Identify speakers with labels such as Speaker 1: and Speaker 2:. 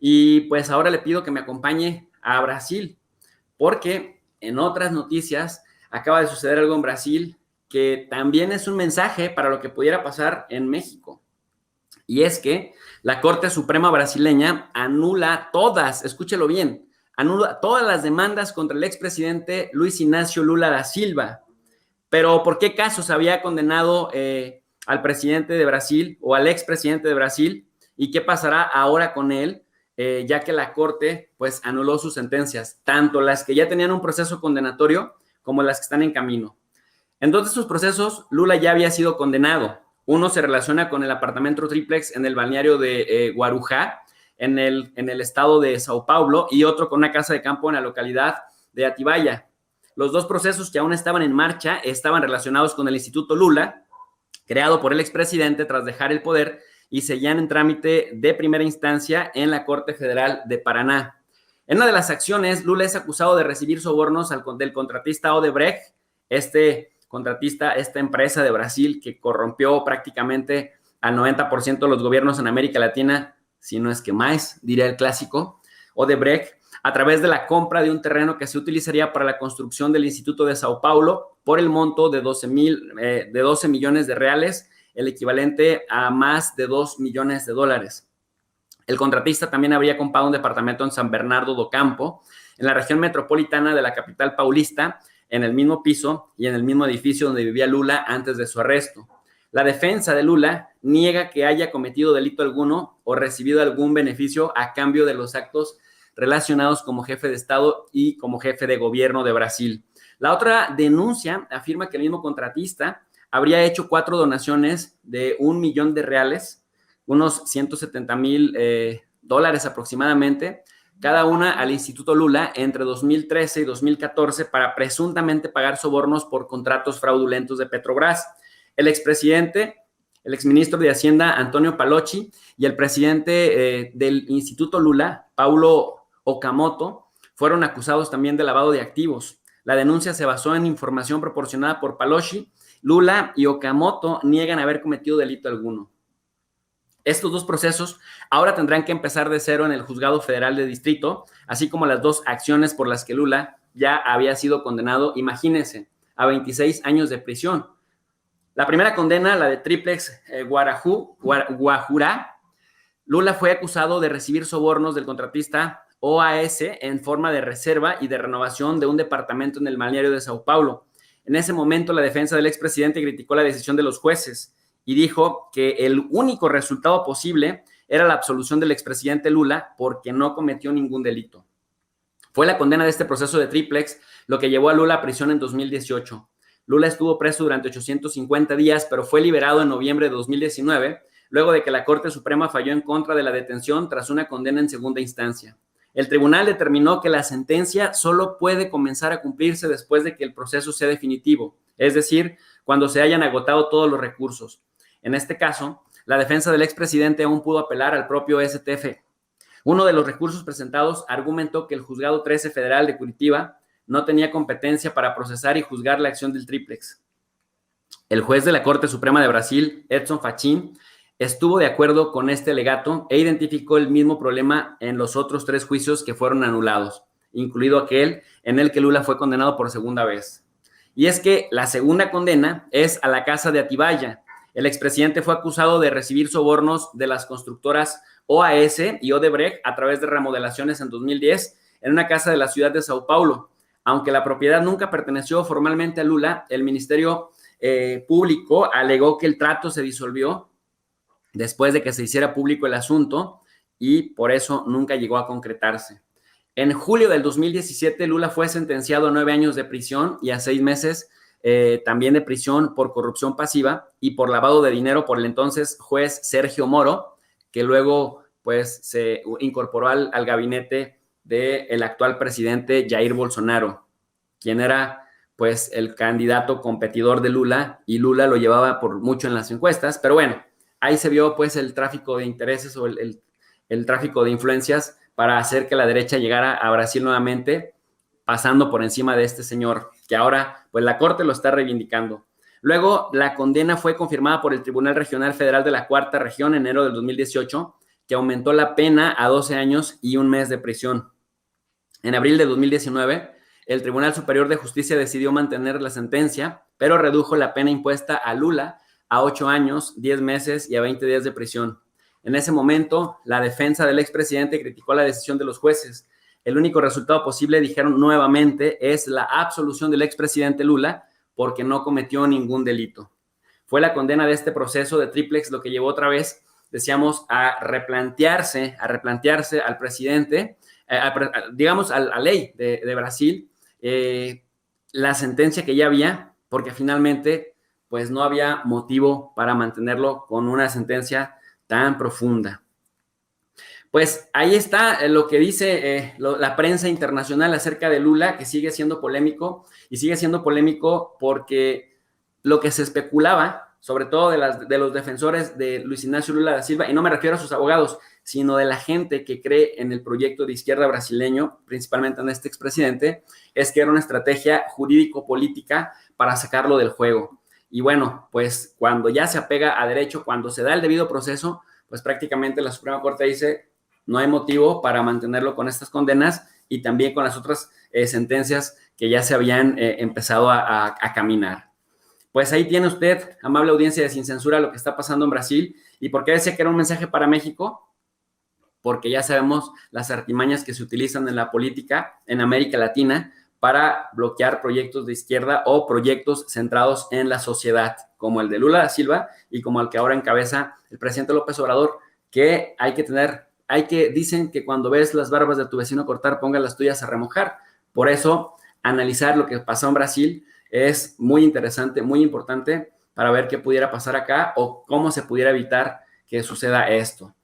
Speaker 1: Y pues ahora le pido que me acompañe a Brasil, porque en otras noticias acaba de suceder algo en Brasil que también es un mensaje para lo que pudiera pasar en México. Y es que la Corte Suprema brasileña anula todas, escúchelo bien, anula todas las demandas contra el expresidente Luis Ignacio Lula da Silva. Pero ¿por qué casos había condenado al presidente de Brasil o al expresidente de Brasil? ¿Y qué pasará ahora con él? Ya que la Corte pues anuló sus sentencias, tanto las que ya tenían un proceso condenatorio como las que están en camino. En dos de sus procesos, Lula ya había sido condenado. Uno se relaciona con el apartamento triplex en el balneario de Guarujá, en el estado de Sao Paulo, y otro con una casa de campo en la localidad de Atibaia. Los dos procesos que aún estaban en marcha estaban relacionados con el Instituto Lula, creado por el expresidente tras dejar el poder, y seguían en trámite de primera instancia en la Corte Federal de Paraná. En una de las acciones, Lula es acusado de recibir sobornos del contratista Odebrecht, contratista, esta empresa de Brasil que corrompió prácticamente al 90% de los gobiernos en América Latina, si no es que más, diría el clásico, Odebrecht, a través de la compra de un terreno que se utilizaría para la construcción del Instituto de Sao Paulo por el monto de 12 millones de reales, el equivalente a más de 2 millones de dólares. El contratista también habría comprado un departamento en San Bernardo do Campo, en la región metropolitana de la capital paulista, en el mismo piso y en el mismo edificio donde vivía Lula antes de su arresto. La defensa de Lula niega que haya cometido delito alguno o recibido algún beneficio a cambio de los actos relacionados como jefe de Estado y como jefe de gobierno de Brasil. La otra denuncia afirma que el mismo contratista habría hecho 4 donaciones de 1 millón de reales, unos 170,000 dólares aproximadamente, cada una al Instituto Lula entre 2013 y 2014 para presuntamente pagar sobornos por contratos fraudulentos de Petrobras. El expresidente, el exministro de Hacienda, Antonio Palocci, y el presidente del Instituto Lula, Paulo Okamoto, fueron acusados también de lavado de activos. La denuncia se basó en información proporcionada por Palocci. Lula y Okamoto niegan haber cometido delito alguno. Estos dos procesos ahora tendrán que empezar de cero en el Juzgado Federal de Distrito, así como las dos acciones por las que Lula ya había sido condenado, imagínense, a 26 años de prisión. La primera condena, la de Triplex Guajurá, Lula fue acusado de recibir sobornos del contratista OAS en forma de reserva y de renovación de un departamento en el balneario de Sao Paulo. En ese momento, la defensa del expresidente criticó la decisión de los jueces y dijo que el único resultado posible era la absolución del expresidente Lula porque no cometió ningún delito. Fue la condena de este proceso de Triplex lo que llevó a Lula a prisión en 2018. Lula estuvo preso durante 850 días, pero fue liberado en noviembre de 2019, luego de que la Corte Suprema falló en contra de la detención tras una condena en segunda instancia. El tribunal determinó que la sentencia solo puede comenzar a cumplirse después de que el proceso sea definitivo, es decir, cuando se hayan agotado todos los recursos. En este caso, la defensa del expresidente aún pudo apelar al propio STF. Uno de los recursos presentados argumentó que el Juzgado 13 Federal de Curitiba no tenía competencia para procesar y juzgar la acción del Triplex. El juez de la Corte Suprema de Brasil, Edson Fachin, estuvo de acuerdo con este alegato e identificó el mismo problema en los otros 3 juicios que fueron anulados, incluido aquel en el que Lula fue condenado por segunda vez. Y es que la segunda condena es a la casa de Atibaia. El expresidente fue acusado de recibir sobornos de las constructoras OAS y Odebrecht a través de remodelaciones en 2010 en una casa de la ciudad de Sao Paulo. Aunque la propiedad nunca perteneció formalmente a Lula, el Ministerio Público alegó que el trato se disolvió después de que se hiciera público el asunto y por eso nunca llegó a concretarse. En julio del 2017, Lula fue sentenciado a 9 años de prisión y a 6 meses también de prisión por corrupción pasiva y por lavado de dinero por el entonces juez Sergio Moro, que luego pues se incorporó al gabinete del actual presidente Jair Bolsonaro, quien era pues el candidato competidor de Lula y Lula lo llevaba por mucho en las encuestas, pero bueno, ahí se vio pues el tráfico de intereses o el tráfico de influencias para hacer que la derecha llegara a Brasil nuevamente, pasando por encima de este señor, que ahora pues la Corte lo está reivindicando. Luego, la condena fue confirmada por el Tribunal Regional Federal de la Cuarta Región en enero del 2018, que aumentó la pena a 12 años y un mes de prisión. En abril de 2019, el Tribunal Superior de Justicia decidió mantener la sentencia, pero redujo la pena impuesta a Lula a 8 años, 10 meses y a 20 días de prisión. En ese momento, la defensa del expresidente criticó la decisión de los jueces. El único resultado posible, dijeron nuevamente, es la absolución del expresidente Lula porque no cometió ningún delito. Fue la condena de este proceso de triplex lo que llevó otra vez, decíamos, a replantearse al presidente, digamos, a la ley de Brasil, la sentencia que ya había, porque finalmente, pues no había motivo para mantenerlo con una sentencia tan profunda. Pues ahí está lo que dice la prensa internacional acerca de Lula, que sigue siendo polémico, y sigue siendo polémico porque lo que se especulaba, sobre todo de los defensores de Luis Ignacio Lula da Silva, y no me refiero a sus abogados, sino de la gente que cree en el proyecto de izquierda brasileño, principalmente en este expresidente, es que era una estrategia jurídico-política para sacarlo del juego. Y bueno, pues cuando ya se apega a derecho, cuando se da el debido proceso, pues prácticamente la Suprema Corte dice no hay motivo para mantenerlo con estas condenas y también con las otras sentencias que ya se habían empezado a caminar. Pues ahí tiene usted, amable audiencia de Sin Censura, lo que está pasando en Brasil. ¿Y por qué decía que era un mensaje para México? Porque ya sabemos las artimañas que se utilizan en la política en América Latina para bloquear proyectos de izquierda o proyectos centrados en la sociedad, como el de Lula da Silva y como el que ahora encabeza el presidente López Obrador, que dicen que cuando ves las barbas de tu vecino cortar, ponga las tuyas a remojar. Por eso, analizar lo que pasó en Brasil es muy interesante, muy importante para ver qué pudiera pasar acá o cómo se pudiera evitar que suceda esto.